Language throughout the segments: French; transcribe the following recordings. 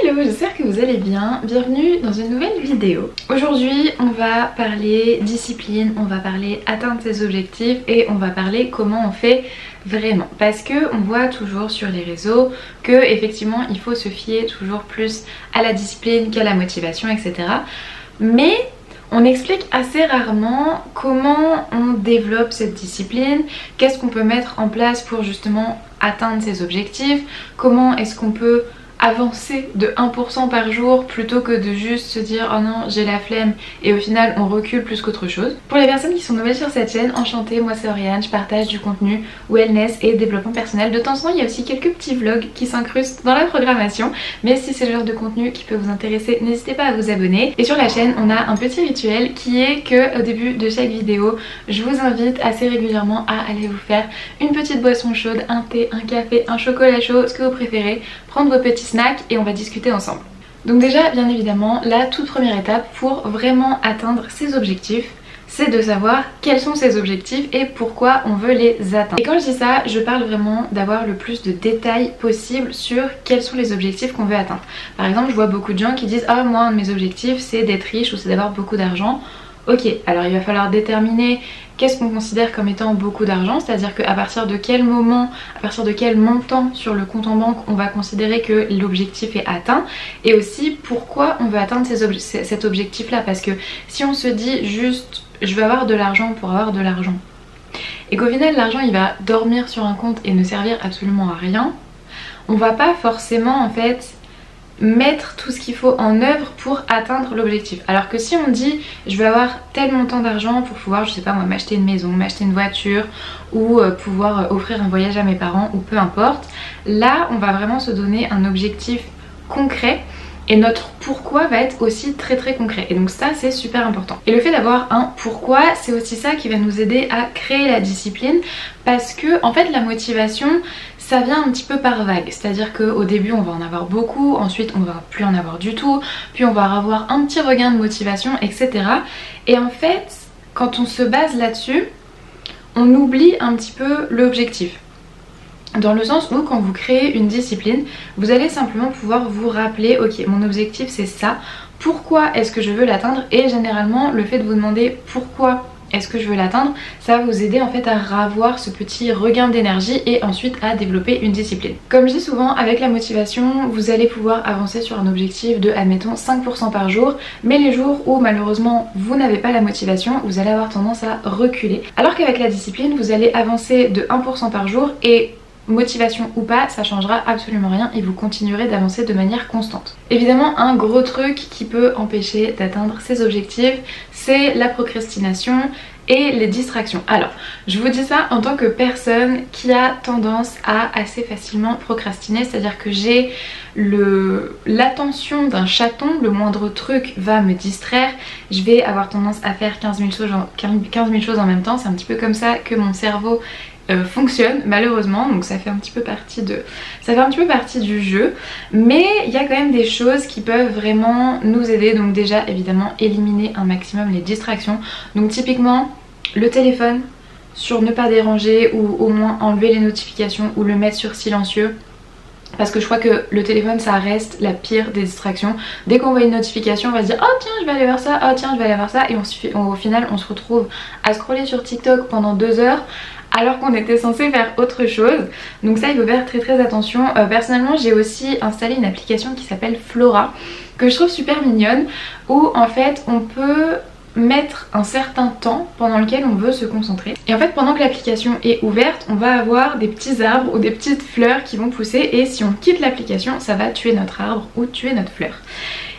Hello, j'espère que vous allez bien. Bienvenue dans une nouvelle vidéo. Aujourd'hui, on va parler discipline, on va parler atteindre ses objectifs et on va parler comment on fait vraiment. Parce que on voit toujours sur les réseaux que effectivement il faut se fier toujours plus à la discipline qu'à la motivation, etc. Mais on explique assez rarement comment on développe cette discipline, qu'est-ce qu'on peut mettre en place pour justement atteindre ses objectifs, comment est-ce qu'on peut avancer de 1% par jour plutôt que de juste se dire oh non j'ai la flemme et au final on recule plus qu'autre chose. Pour les personnes qui sont nouvelles sur cette chaîne, enchantée, moi c'est Oriane, je partage du contenu wellness et développement personnel. De temps en temps il y a aussi quelques petits vlogs qui s'incrustent dans la programmation, mais si c'est le genre de contenu qui peut vous intéresser, n'hésitez pas à vous abonner. Et sur la chaîne on a un petit rituel qui est que au début de chaque vidéo je vous invite assez régulièrement à aller vous faire une petite boisson chaude, un thé, un café, un chocolat chaud, ce que vous préférez, prendre vos petits snacks et on va discuter ensemble. Donc déjà bien évidemment la toute première étape pour vraiment atteindre ses objectifs, c'est de savoir quels sont ses objectifs et pourquoi on veut les atteindre. Et quand je dis ça, je parle vraiment d'avoir le plus de détails possible sur quels sont les objectifs qu'on veut atteindre. Par exemple, je vois beaucoup de gens qui disent ah moi un de mes objectifs c'est d'être riche ou c'est d'avoir beaucoup d'argent. Ok, alors il va falloir déterminer qu'est-ce qu'on considère comme étant beaucoup d'argent, c'est-à-dire qu'à partir de quel moment, à partir de quel montant sur le compte en banque on va considérer que l'objectif est atteint, et aussi pourquoi on veut atteindre cet objectif là, parce que si on se dit juste je veux avoir de l'argent pour avoir de l'argent et qu'au final l'argent il va dormir sur un compte et ne servir absolument à rien, on va pas forcément en fait mettre tout ce qu'il faut en œuvre pour atteindre l'objectif. Alors que si on dit je veux avoir tel montant d'argent pour pouvoir, je sais pas moi, m'acheter une maison, m'acheter une voiture ou pouvoir offrir un voyage à mes parents ou peu importe, là on va vraiment se donner un objectif concret et notre pourquoi va être aussi très concret. Et donc ça c'est super important. Et le fait d'avoir un pourquoi, c'est aussi ça qui va nous aider à créer la discipline, parce que en fait la motivation ça vient un petit peu par vague, c'est-à-dire qu'au début on va en avoir beaucoup, ensuite on va plus en avoir du tout, puis on va avoir un petit regain de motivation, etc. Et en fait quand on se base là-dessus, on oublie un petit peu l'objectif. Dans le sens où quand vous créez une discipline, vous allez simplement pouvoir vous rappeler ok mon objectif c'est ça, pourquoi est-ce que je veux l'atteindre, et généralement le fait de vous demander pourquoi est-ce que je veux l'atteindre, ça va vous aider en fait à avoir ce petit regain d'énergie et ensuite à développer une discipline. Comme je dis souvent, avec la motivation, vous allez pouvoir avancer sur un objectif de, admettons, 5% par jour, mais les jours où malheureusement vous n'avez pas la motivation, vous allez avoir tendance à reculer. Alors qu'avec la discipline, vous allez avancer de 1% par jour et motivation ou pas, ça changera absolument rien et vous continuerez d'avancer de manière constante. Évidemment, un gros truc qui peut empêcher d'atteindre ses objectifs, c'est la procrastination et les distractions. Alors, je vous dis ça en tant que personne qui a tendance à assez facilement procrastiner, c'est-à-dire que j'ai l'attention d'un chaton, le moindre truc va me distraire, je vais avoir tendance à faire 15 000 choses en même temps, c'est un petit peu comme ça que mon cerveau fonctionne malheureusement, donc ça fait un petit peu partie du jeu, mais il y a quand même des choses qui peuvent vraiment nous aider. Donc déjà évidemment éliminer un maximum les distractions, donc typiquement le téléphone sur ne pas déranger ou au moins enlever les notifications ou le mettre sur silencieux. Parce que je crois que le téléphone ça reste la pire des distractions. Dès qu'on voit une notification on va se dire oh tiens je vais aller voir ça, oh tiens je vais aller voir ça, et au final on se retrouve à scroller sur TikTok pendant 2 heures alors qu'on était censé faire autre chose. Donc ça il faut faire très attention. Personnellement j'ai aussi installé une application qui s'appelle Flora, que je trouve super mignonne, où en fait on peut mettre un certain temps pendant lequel on veut se concentrer. Et en fait pendant que l'application est ouverte, on va avoir des petits arbres ou des petites fleurs qui vont pousser, et si on quitte l'application ça va tuer notre arbre ou tuer notre fleur.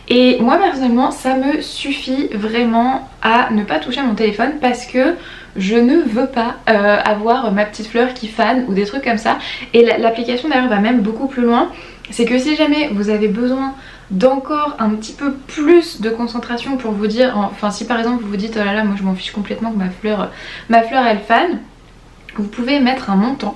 Et moi personnellement ça me suffit vraiment à ne pas toucher à mon téléphone, parce que je ne veux pas avoir ma petite fleur qui fane ou des trucs comme ça. Et l'application d'ailleurs va même beaucoup plus loin, c'est que si jamais vous avez besoin d'encore un petit peu plus de concentration pour vous dire, enfin si par exemple vous vous dites oh là là moi je m'en fiche complètement que ma fleur elle fane, vous pouvez mettre un montant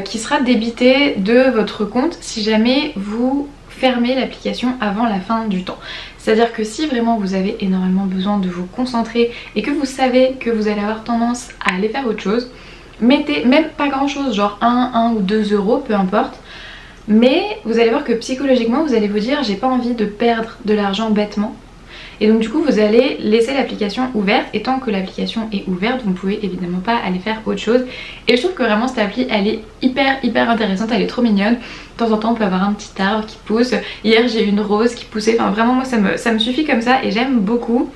qui sera débité de votre compte si jamais vous fermez l'application avant la fin du temps. C'est-à-dire que si vraiment vous avez énormément besoin de vous concentrer et que vous savez que vous allez avoir tendance à aller faire autre chose, mettez même pas grand chose, genre 1 ou 2 euros, peu importe, Mais vous allez voir que psychologiquement vous allez vous dire j'ai pas envie de perdre de l'argent bêtement. Et donc du coup vous allez laisser l'application ouverte et tant que l'application est ouverte vous ne pouvez évidemment pas aller faire autre chose. Et je trouve que vraiment cette appli elle est hyper intéressante, elle est trop mignonne. De temps en temps on peut avoir un petit arbre qui pousse. Hier j'ai eu une rose qui poussait, enfin vraiment moi ça me suffit comme ça et j'aime beaucoup.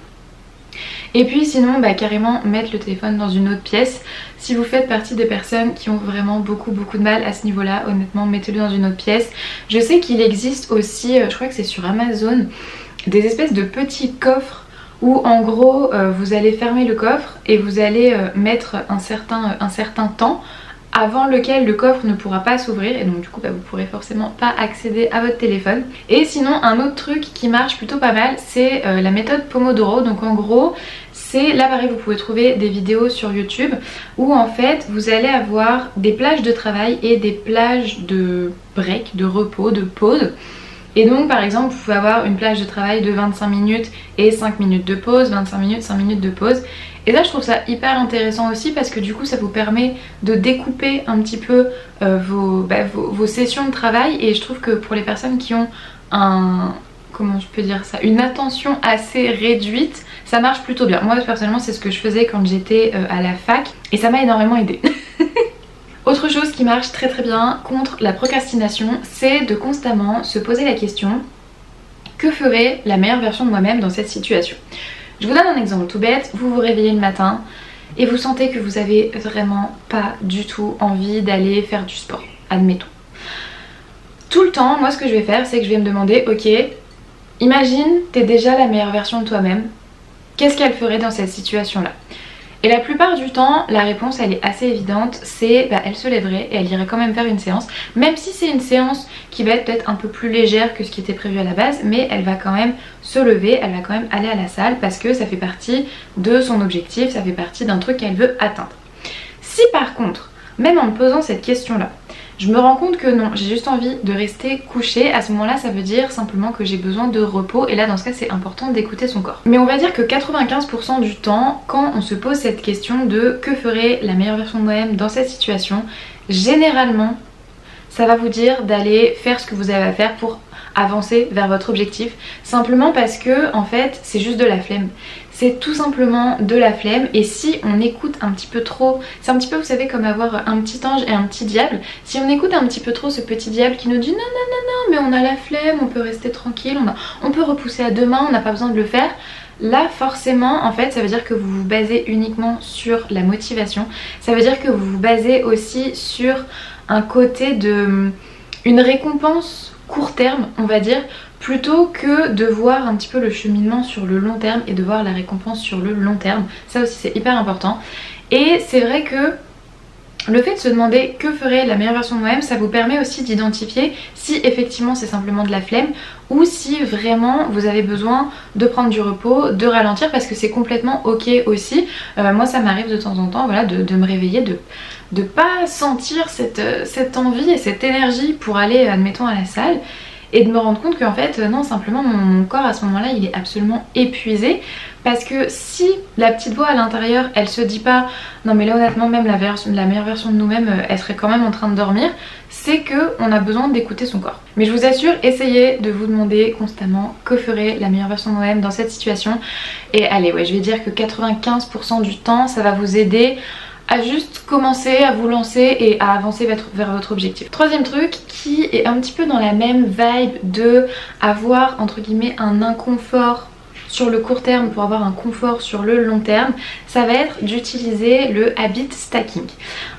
Et puis sinon carrément mettre le téléphone dans une autre pièce. Si vous faites partie des personnes qui ont vraiment beaucoup de mal à ce niveau là, honnêtement mettez-le dans une autre pièce. Je sais qu'il existe aussi, je crois que c'est sur Amazon, des espèces de petits coffres où en gros vous allez fermer le coffre et vous allez mettre un certain temps avant lequel le coffre ne pourra pas s'ouvrir et donc du coup vous pourrez forcément pas accéder à votre téléphone. Et sinon un autre truc qui marche plutôt pas mal c'est la méthode Pomodoro. Donc en gros c'est là pareil vous pouvez trouver des vidéos sur YouTube où en fait vous allez avoir des plages de travail et des plages de break, de repos, de pause. Et donc par exemple vous pouvez avoir une plage de travail de 25 minutes et 5 minutes de pause, 25 minutes, 5 minutes de pause. Et là je trouve ça hyper intéressant aussi parce que du coup ça vous permet de découper un petit peu vos sessions de travail. Et je trouve que pour les personnes qui ont comment je peux dire ça, une attention assez réduite, ça marche plutôt bien. Moi personnellement c'est ce que je faisais quand j'étais à la fac et ça m'a énormément aidé. Autre chose qui marche très bien contre la procrastination, c'est de constamment se poser la question que ferait la meilleure version de moi-même dans cette situation. Je vous donne un exemple tout bête, vous vous réveillez le matin et vous sentez que vous avez vraiment pas du tout envie d'aller faire du sport, admettons. Tout le temps, moi ce que je vais faire c'est que je vais me demander, ok, imagine t'es déjà la meilleure version de toi-même, qu'est-ce qu'elle ferait dans cette situation-là ? Et la plupart du temps, la réponse elle est assez évidente, c'est elle se lèverait et elle irait quand même faire une séance. Même si c'est une séance qui va être peut-être un peu plus légère que ce qui était prévu à la base, mais elle va quand même se lever, elle va quand même aller à la salle parce que ça fait partie de son objectif, ça fait partie d'un truc qu'elle veut atteindre. Si par contre, même en me posant cette question-là, je me rends compte que non, j'ai juste envie de rester couchée, à ce moment là ça veut dire simplement que j'ai besoin de repos et là dans ce cas c'est important d'écouter son corps. Mais on va dire que 95% du temps quand on se pose cette question de que ferait la meilleure version de moi-même dans cette situation, généralement ça va vous dire d'aller faire ce que vous avez à faire pour avancer vers votre objectif, simplement parce que en fait c'est juste de la flemme. C'est tout simplement de la flemme et si on écoute un petit peu trop, c'est un petit peu vous savez comme avoir un petit ange et un petit diable, si on écoute un petit peu trop ce petit diable qui nous dit non mais on a la flemme, on peut rester tranquille, on peut repousser à demain, on n'a pas besoin de le faire. Là forcément en fait ça veut dire que vous vous basez uniquement sur la motivation, ça veut dire que vous vous basez aussi sur un côté de une récompense court terme on va dire, plutôt que de voir un petit peu le cheminement sur le long terme et de voir la récompense sur le long terme. Ça aussi c'est hyper important. Et c'est vrai que le fait de se demander que ferait la meilleure version de moi-même, ça vous permet aussi d'identifier si effectivement c'est simplement de la flemme ou si vraiment vous avez besoin de prendre du repos, de ralentir, parce que c'est complètement ok aussi. Moi ça m'arrive de temps en temps voilà, de me réveiller, de pas sentir cette envie et cette énergie pour aller admettons à la salle et de me rendre compte qu'en fait non, simplement mon corps à ce moment là il est absolument épuisé. Parce que si la petite voix à l'intérieur elle se dit pas non mais là honnêtement même la meilleure version de nous-mêmes elle serait quand même en train de dormir, c'est que on a besoin d'écouter son corps. Mais je vous assure, essayez de vous demander constamment que ferait la meilleure version de moi-même dans cette situation. Et allez ouais, je vais dire que 95% du temps ça va vous aider à juste commencer à vous lancer et à avancer vers votre objectif. Troisième truc qui est un petit peu dans la même vibe de avoir entre guillemets un inconfort sur le court terme pour avoir un confort sur le long terme, ça va être d'utiliser le habit stacking.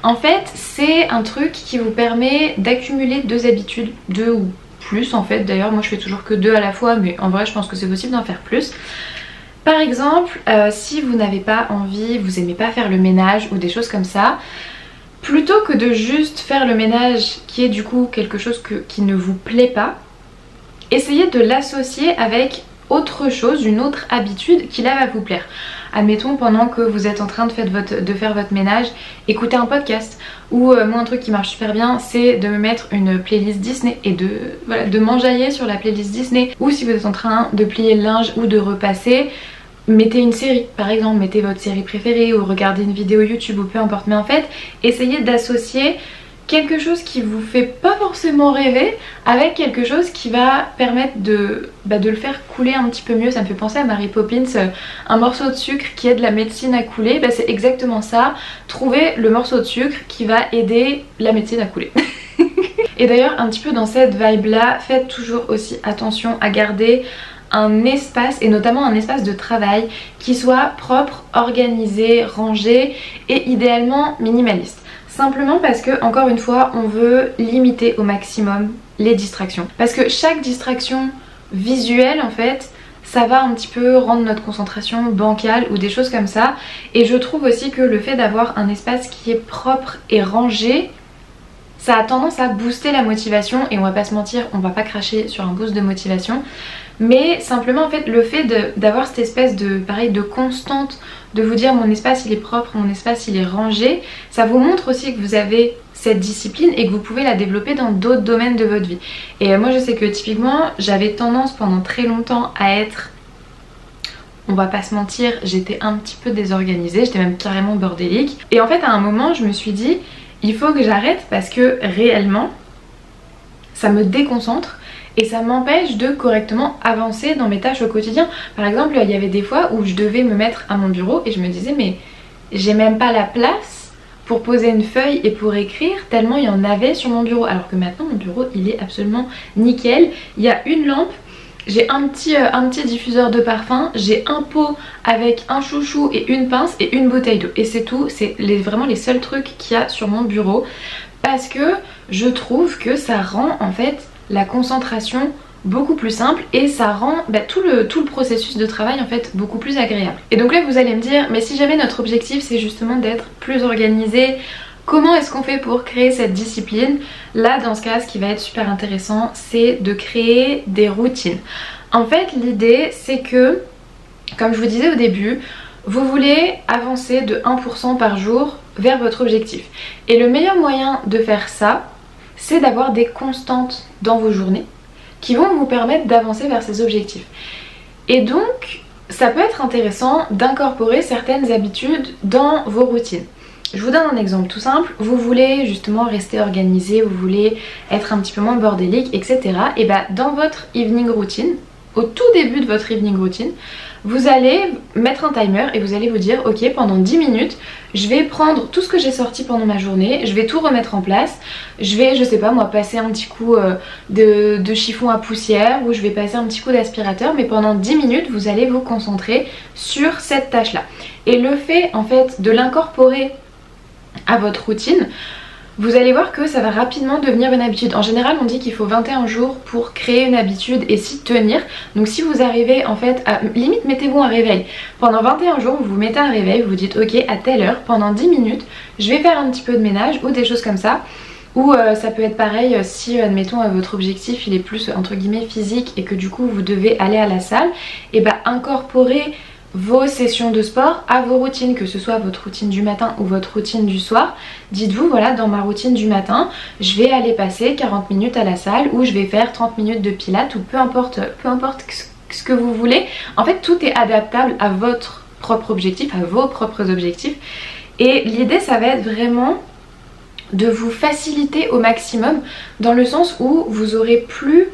En fait c'est un truc qui vous permet d'accumuler deux habitudes, deux ou plus en fait, d'ailleurs moi je fais toujours que deux à la fois mais en vrai je pense que c'est possible d'en faire plus. Par exemple, si vous n'avez pas envie, vous aimez pas faire le ménage ou des choses comme ça, plutôt que de juste faire le ménage qui est du coup quelque chose qui ne vous plaît pas, essayez de l'associer avec autre chose, une autre habitude qui là va vous plaire. Admettons pendant que vous êtes en train de faire votre ménage, écoutez un podcast. Ou moi un truc qui marche super bien c'est de me mettre une playlist Disney et de m'enjailler sur la playlist Disney. Ou si vous êtes en train de plier le linge ou de repasser, mettez une série par exemple, mettez votre série préférée ou regardez une vidéo YouTube ou peu importe. Mais en fait essayez d'associer quelque chose qui vous fait pas forcément rêver avec quelque chose qui va permettre de le faire couler un petit peu mieux. Ça me fait penser à Mary Poppins, un morceau de sucre qui aide la médecine à couler. C'est exactement ça, trouver le morceau de sucre qui va aider la médecine à couler. Et d'ailleurs un petit peu dans cette vibe là, faites toujours aussi attention à garder un espace, et notamment un espace de travail qui soit propre, organisé, rangé et idéalement minimaliste. Simplement parce que, encore une fois, on veut limiter au maximum les distractions. Parce que chaque distraction visuelle, en fait, ça va un petit peu rendre notre concentration bancale ou des choses comme ça. Et je trouve aussi que le fait d'avoir un espace qui est propre et rangé, ça a tendance à booster la motivation. Et on va pas se mentir, on va pas cracher sur un boost de motivation. Mais simplement en fait le fait d'avoir cette espèce de constante, de vous dire mon espace il est propre, mon espace il est rangé, ça vous montre aussi que vous avez cette discipline et que vous pouvez la développer dans d'autres domaines de votre vie. Et moi je sais que typiquement j'avais tendance pendant très longtemps à être, on va pas se mentir, j'étais un petit peu désorganisée, j'étais même carrément bordélique. Et en fait à un moment je me suis dit il faut que j'arrête parce que réellement ça me déconcentre. Et ça m'empêche de correctement avancer dans mes tâches au quotidien. Par exemple, il y avait des fois où je devais me mettre à mon bureau et je me disais mais j'ai même pas la place pour poser une feuille et pour écrire tellement il y en avait sur mon bureau. Alors que maintenant mon bureau il est absolument nickel. Il y a une lampe, j'ai un petit diffuseur de parfum, j'ai un pot avec un chouchou et une pince et une bouteille d'eau. Et c'est tout, c'est vraiment les seuls trucs qu'il y a sur mon bureau. Parce que je trouve que ça rend en fait la concentration beaucoup plus simple et ça rend tout le processus de travail en fait beaucoup plus agréable. Et donc là vous allez me dire mais si jamais notre objectif c'est justement d'être plus organisé, comment est-ce qu'on fait pour créer cette discipline? Là dans ce cas ce qui va être super intéressant c'est de créer des routines. En fait l'idée c'est que, comme je vous disais au début, vous voulez avancer de 1% par jour vers votre objectif. Et le meilleur moyen de faire ça, c'est d'avoir des constantes dans vos journées qui vont vous permettre d'avancer vers ces objectifs. Et donc, ça peut être intéressant d'incorporer certaines habitudes dans vos routines. Je vous donne un exemple tout simple. Vous voulez justement rester organisé, vous voulez être un petit peu moins bordélique, etc. Et dans votre evening routine, au tout début de votre evening routine, vous allez mettre un timer et vous allez vous dire ok, pendant 10 minutes je vais prendre tout ce que j'ai sorti pendant ma journée, je vais tout remettre en place, je vais, je sais pas moi, passer un petit coup de chiffon à poussière ou je vais passer un petit coup d'aspirateur, mais pendant 10 minutes vous allez vous concentrer sur cette tâche là. Et le fait en fait de l'incorporer à votre routine, vous allez voir que ça va rapidement devenir une habitude. En général on dit qu'il faut 21 jours pour créer une habitude et s'y tenir. Donc si vous arrivez en fait à, limite mettez-vous un réveil. Pendant 21 jours vous vous mettez un réveil, vous vous dites ok à telle heure, pendant 10 minutes je vais faire un petit peu de ménage ou des choses comme ça. Ou ça peut être pareil si admettons votre objectif il est plus entre guillemets physique et que du coup vous devez aller à la salle, et incorporer vos sessions de sport à vos routines, que ce soit votre routine du matin ou votre routine du soir. Dites-vous voilà, dans ma routine du matin je vais aller passer 40 minutes à la salle ou je vais faire 30 minutes de pilates ou peu importe ce que vous voulez. En fait tout est adaptable à votre propre objectif, à vos propres objectifs, et l'idée ça va être vraiment de vous faciliter au maximum dans le sens où vous aurez plus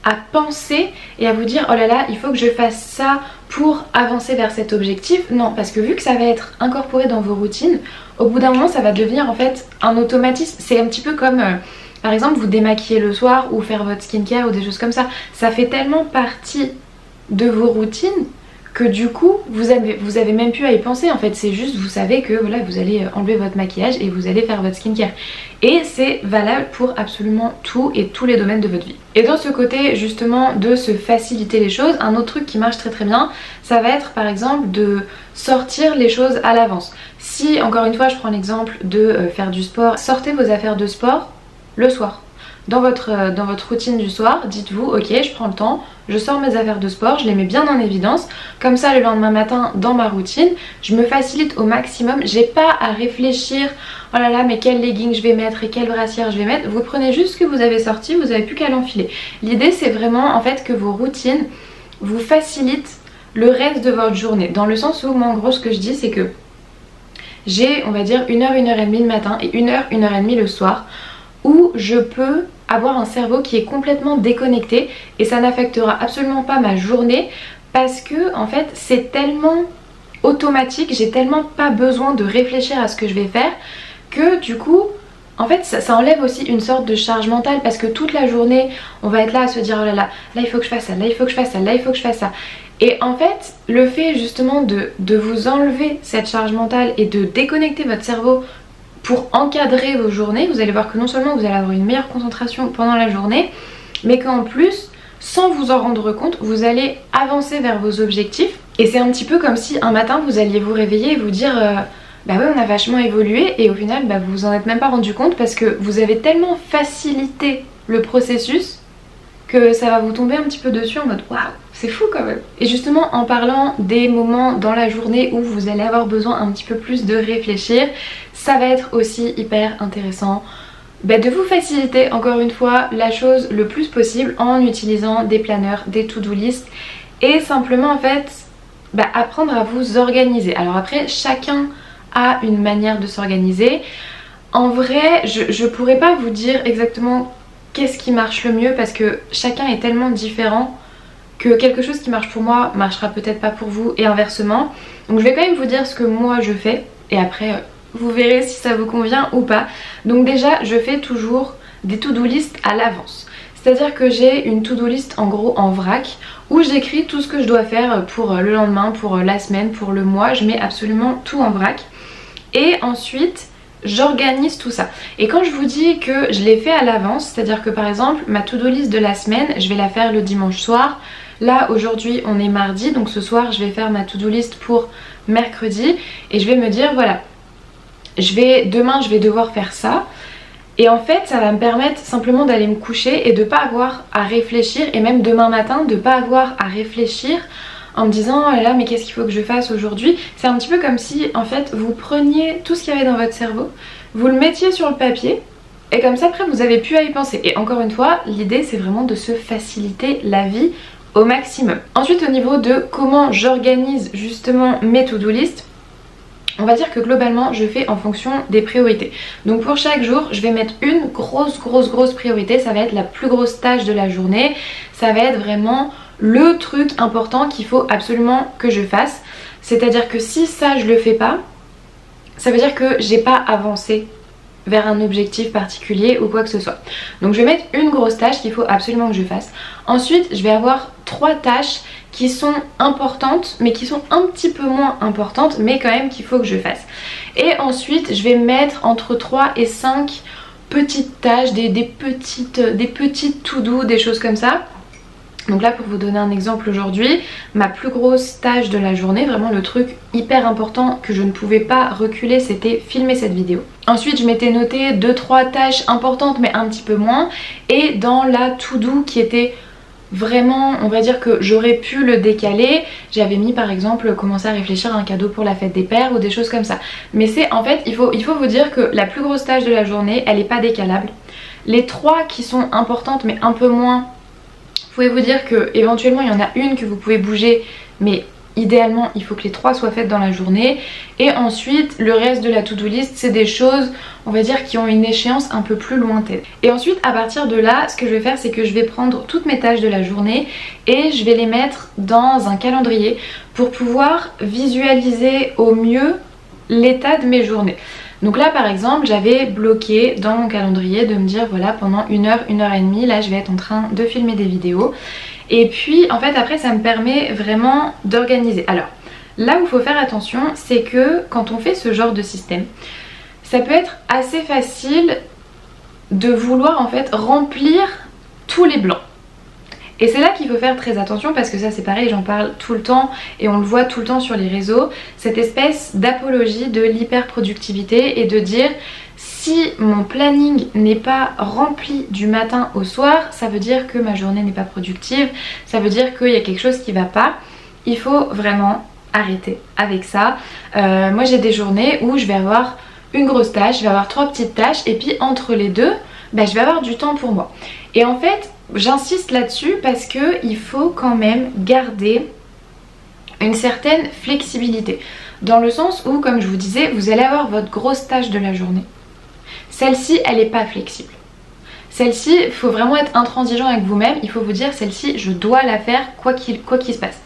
à penser et à vous dire oh là là il faut que je fasse ça pour avancer vers cet objectif. Non, parce que vu que ça va être incorporé dans vos routines, au bout d'un moment ça va devenir en fait un automatisme. C'est un petit peu comme par exemple vous démaquiller le soir ou faire votre skincare ou des choses comme ça. Ça fait tellement partie de vos routines que du coup vous avez même plus à y penser. En fait c'est juste vous savez que voilà vous allez enlever votre maquillage et vous allez faire votre skincare, et c'est valable pour absolument tout et tous les domaines de votre vie. Et dans ce côté justement de se faciliter les choses, un autre truc qui marche très très bien, ça va être par exemple de sortir les choses à l'avance. Si encore une fois je prends l'exemple de faire du sport, sortez vos affaires de sport le soir. Dans votre routine du soir, dites-vous ok je prends le temps, je sors mes affaires de sport, je les mets bien en évidence, comme ça le lendemain matin dans ma routine, je me facilite au maximum, j'ai pas à réfléchir oh là là mais quel legging je vais mettre et quelle brassière je vais mettre. Vous prenez juste ce que vous avez sorti, vous n'avez plus qu'à l'enfiler. L'idée c'est vraiment en fait que vos routines vous facilitent le reste de votre journée, dans le sens où moi en gros ce que je dis c'est que j'ai on va dire 1 heure, 1 heure et demie le matin et 1 heure, 1 heure et demie le soir. où je peux avoir un cerveau qui est complètement déconnecté et ça n'affectera absolument pas ma journée parce que en fait c'est tellement automatique, j'ai tellement pas besoin de réfléchir à ce que je vais faire que du coup en fait ça enlève aussi une sorte de charge mentale parce que toute la journée on va être là à se dire oh là là, là il faut que je fasse ça, là il faut que je fasse ça, là il faut que je fasse ça. Et en fait le fait justement de vous enlever cette charge mentale et de déconnecter votre cerveau pour encadrer vos journées, vous allez voir que non seulement vous allez avoir une meilleure concentration pendant la journée, mais qu'en plus, sans vous en rendre compte, vous allez avancer vers vos objectifs. Et c'est un petit peu comme si un matin vous alliez vous réveiller et vous dire bah ouais on a vachement évolué et au final bah, vous vous en êtes même pas rendu compte parce que vous avez tellement facilité le processus que ça va vous tomber un petit peu dessus en mode waouh, c'est fou quand même. Et justement en parlant des moments dans la journée où vous allez avoir besoin un petit peu plus de réfléchir, ça va être aussi hyper intéressant de vous faciliter encore une fois la chose le plus possible en utilisant des planeurs, des to-do list et simplement en fait apprendre à vous organiser. Alors après chacun a une manière de s'organiser. En vrai je pourrais pas vous dire exactement qu'est-ce qui marche le mieux parce que chacun est tellement différent que quelque chose qui marche pour moi marchera peut-être pas pour vous et inversement. Donc je vais quand même vous dire ce que moi je fais et après vous verrez si ça vous convient ou pas. Donc déjà je fais toujours des to-do list à l'avance. C'est-à-dire que j'ai une to-do list en gros en vrac où j'écris tout ce que je dois faire pour le lendemain, pour la semaine, pour le mois. Je mets absolument tout en vrac. Et ensuite j'organise tout ça. Et quand je vous dis que je l'ai fait à l'avance, c'est-à-dire que par exemple ma to-do list de la semaine, je vais la faire le dimanche soir. Là aujourd'hui on est mardi, donc ce soir je vais faire ma to-do list pour mercredi et je vais me dire voilà, demain je vais devoir faire ça. Et en fait ça va me permettre simplement d'aller me coucher et de pas avoir à réfléchir et même demain matin de pas avoir à réfléchir en me disant oh là là mais qu'est-ce qu'il faut que je fasse aujourd'hui. C'est un petit peu comme si en fait vous preniez tout ce qu'il y avait dans votre cerveau, vous le mettiez sur le papier et comme ça après vous avez plus à y penser. Et encore une fois l'idée c'est vraiment de se faciliter la vie au maximum. Ensuite au niveau de comment j'organise justement mes to-do list, on va dire que globalement je fais en fonction des priorités. Donc pour chaque jour je vais mettre une grosse priorité, ça va être la plus grosse tâche de la journée, ça va être vraiment le truc important qu'il faut absolument que je fasse. C'est à dire que si ça je le fais pas, ça veut dire que j'ai pas avancé vers un objectif particulier ou quoi que ce soit. Donc je vais mettre une grosse tâche qu'il faut absolument que je fasse. Ensuite je vais avoir 3 tâches qui sont importantes mais qui sont un petit peu moins importantes mais quand même qu'il faut que je fasse. Et ensuite je vais mettre entre 3 et 5 petites tâches, des petites to-do, des choses comme ça. Donc là pour vous donner un exemple aujourd'hui, ma plus grosse tâche de la journée, vraiment le truc hyper important que je ne pouvais pas reculer, c'était filmer cette vidéo. Ensuite je m'étais noté 2-3 tâches importantes mais un petit peu moins. Et dans la to-do qui était vraiment, on va dire que j'aurais pu le décaler, j'avais mis par exemple commencer à réfléchir à un cadeau pour la fête des pères ou des choses comme ça. Mais c'est en fait, il faut vous dire que la plus grosse tâche de la journée, elle n'est pas décalable. Les 3 qui sont importantes mais un peu moins, vous pouvez vous dire que éventuellement il y en a une que vous pouvez bouger mais idéalement il faut que les 3 soient faites dans la journée. Et ensuite le reste de la to-do list c'est des choses on va dire qui ont une échéance un peu plus lointaine. Et ensuite à partir de là ce que je vais faire c'est que je vais prendre toutes mes tâches de la journée et je vais les mettre dans un calendrier pour pouvoir visualiser au mieux l'état de mes journées. Donc là par exemple j'avais bloqué dans mon calendrier de me dire voilà pendant 1 heure, 1 heure et demie là je vais être en train de filmer des vidéos. Et puis en fait après ça me permet vraiment d'organiser. Alors là où il faut faire attention c'est que quand on fait ce genre de système, ça peut être assez facile de vouloir en fait remplir tous les blancs. Et c'est là qu'il faut faire très attention parce que ça c'est pareil, j'en parle tout le temps et on le voit tout le temps sur les réseaux, cette espèce d'apologie de l'hyperproductivité et de dire si mon planning n'est pas rempli du matin au soir, ça veut dire que ma journée n'est pas productive, ça veut dire qu'il y a quelque chose qui va pas. Il faut vraiment arrêter avec ça. Moi j'ai des journées où je vais avoir une grosse tâche, je vais avoir 3 petites tâches et puis entre les deux, je vais avoir du temps pour moi. Et en fait, j'insiste là-dessus parce qu'il faut quand même garder une certaine flexibilité. Dans le sens où, comme je vous disais, vous allez avoir votre grosse tâche de la journée. Celle-ci, elle n'est pas flexible. celle-ci, il faut vraiment être intransigeant avec vous-même, il faut vous dire celle-ci je dois la faire quoi qu'il se passe.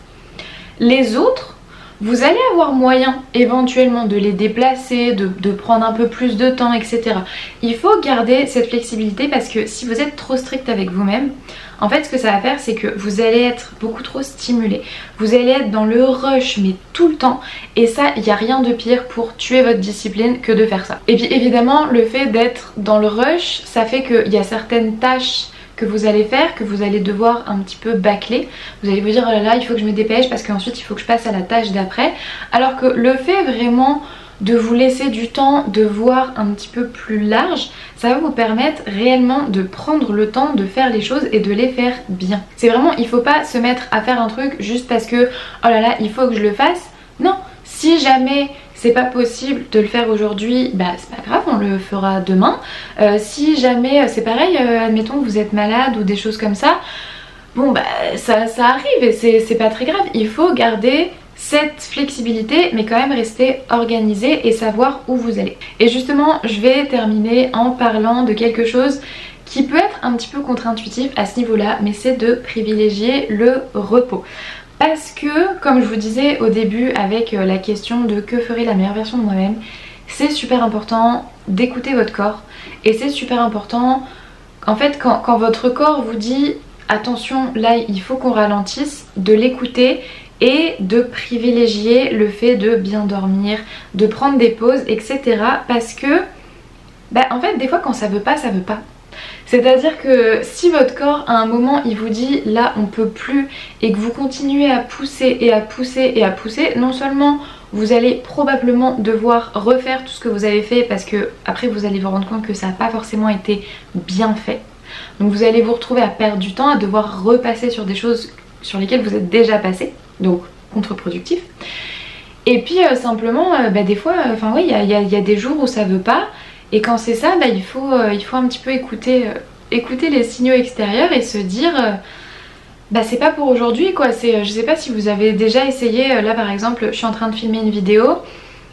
Les autres, vous allez avoir moyen éventuellement de les déplacer, de prendre un peu plus de temps, etc. Il faut garder cette flexibilité parce que si vous êtes trop strict avec vous-même, en fait ce que ça va faire c'est que vous allez être beaucoup trop stimulé. Vous allez être dans le rush mais tout le temps et ça il n'y a rien de pire pour tuer votre discipline que de faire ça. Et puis évidemment le fait d'être dans le rush ça fait qu'il y a certaines tâches que vous allez faire, que vous allez devoir un petit peu bâcler. Vous allez vous dire oh là là il faut que je me dépêche parce qu'ensuite il faut que je passe à la tâche d'après. Alors que le fait vraiment de vous laisser du temps, de voir un petit peu plus large, ça va vous permettre réellement de prendre le temps de faire les choses et de les faire bien. C'est vraiment, il faut pas se mettre à faire un truc juste parce que oh là là il faut que je le fasse. Non, si jamais c'est pas possible de le faire aujourd'hui, bah c'est pas grave, on le fera demain. Si jamais c'est pareil, admettons que vous êtes malade ou des choses comme ça, bon bah ça arrive et c'est pas très grave. Il faut garder cette flexibilité mais quand même rester organisé et savoir où vous allez. Et justement je vais terminer en parlant de quelque chose qui peut être un petit peu contre-intuitif à ce niveau là, mais c'est de privilégier le repos. Parce que, comme je vous disais au début avec la question de que ferait la meilleure version de moi-même, c'est super important d'écouter votre corps. Et c'est super important, en fait, quand votre corps vous dit attention, là il faut qu'on ralentisse, de l'écouter et de privilégier le fait de bien dormir, de prendre des pauses, etc. Parce que, en fait, des fois quand ça veut pas, ça veut pas. C'est-à-dire que si votre corps à un moment il vous dit là on peut plus et que vous continuez à pousser et à pousser et à pousser, non seulement vous allez probablement devoir refaire tout ce que vous avez fait parce que après vous allez vous rendre compte que ça n'a pas forcément été bien fait. Donc vous allez vous retrouver à perdre du temps, à devoir repasser sur des choses sur lesquelles vous êtes déjà passé, donc contre-productif. Et puis simplement des fois, il y a des jours où ça veut pas. Et quand c'est ça, il faut un petit peu écouter les signaux extérieurs et se dire c'est pas pour aujourd'hui quoi. Je sais pas si vous avez déjà essayé, là par exemple je suis en train de filmer une vidéo.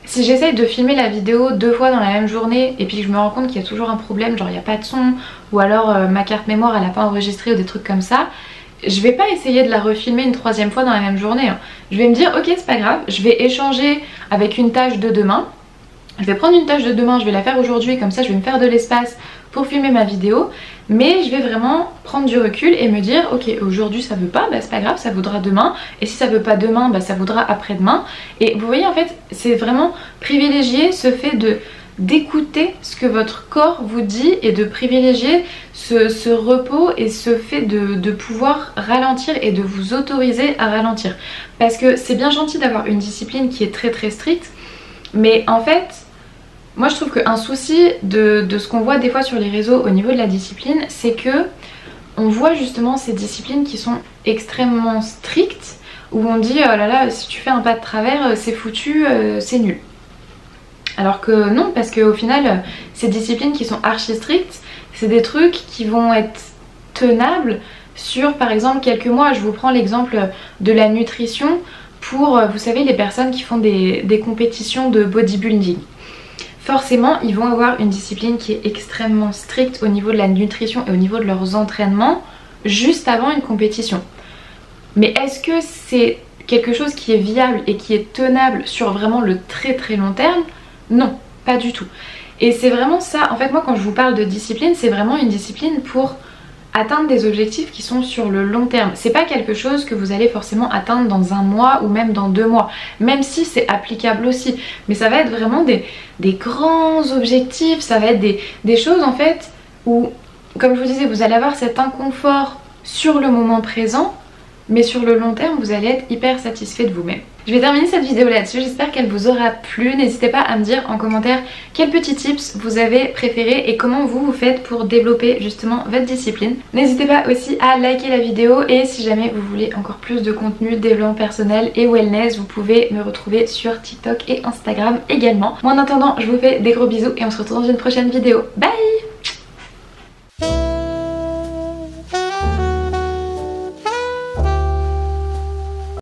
Si j'essaye de filmer la vidéo 2 fois dans la même journée et puis que je me rends compte qu'il y a toujours un problème, genre il n'y a pas de son ou alors ma carte mémoire elle a pas enregistré ou des trucs comme ça, je vais pas essayer de la refilmer une 3e fois dans la même journée. Je vais me dire ok c'est pas grave, je vais échanger avec une tâche de demain. Je vais prendre une tâche de demain, je vais la faire aujourd'hui, comme ça je vais me faire de l'espace pour filmer ma vidéo. Mais je vais vraiment prendre du recul et me dire ok aujourd'hui ça veut pas, c'est pas grave, ça voudra demain. Et si ça veut pas demain, ça voudra après-demain. Et vous voyez en fait c'est vraiment privilégier ce fait d'écouter ce que votre corps vous dit et de privilégier ce repos et ce fait de pouvoir ralentir et de vous autoriser à ralentir. Parce que c'est bien gentil d'avoir une discipline qui est très très stricte, mais en fait moi je trouve qu'un souci de ce qu'on voit des fois sur les réseaux au niveau de la discipline, c'est que on voit justement ces disciplines qui sont extrêmement strictes, où on dit oh là là si tu fais un pas de travers c'est foutu, c'est nul. Alors que non, parce qu'au final ces disciplines qui sont archi strictes, c'est des trucs qui vont être tenables sur par exemple quelques mois. Je vous prends l'exemple de la nutrition pour, vous savez, les personnes qui font des compétitions de bodybuilding. Forcément ils vont avoir une discipline qui est extrêmement stricte au niveau de la nutrition et au niveau de leurs entraînements juste avant une compétition. Mais est-ce que c'est quelque chose qui est viable et qui est tenable sur vraiment le très très long terme? Non, pas du tout. Et c'est vraiment ça, en fait moi quand je vous parle de discipline, c'est vraiment une discipline pour atteindre des objectifs qui sont sur le long terme. C'est pas quelque chose que vous allez forcément atteindre dans un mois ou même dans 2 mois, même si c'est applicable aussi. Mais ça va être vraiment des grands objectifs, ça va être des choses en fait où, comme je vous disais, vous allez avoir cet inconfort sur le moment présent, mais sur le long terme vous allez être hyper satisfait de vous-même. Je vais terminer cette vidéo là-dessus, j'espère qu'elle vous aura plu. N'hésitez pas à me dire en commentaire quels petits tips vous avez préférés et comment vous faites pour développer justement votre discipline. N'hésitez pas aussi à liker la vidéo et si jamais vous voulez encore plus de contenu développement personnel et wellness, vous pouvez me retrouver sur TikTok et Instagram également. Moi en attendant, je vous fais des gros bisous et on se retrouve dans une prochaine vidéo. Bye!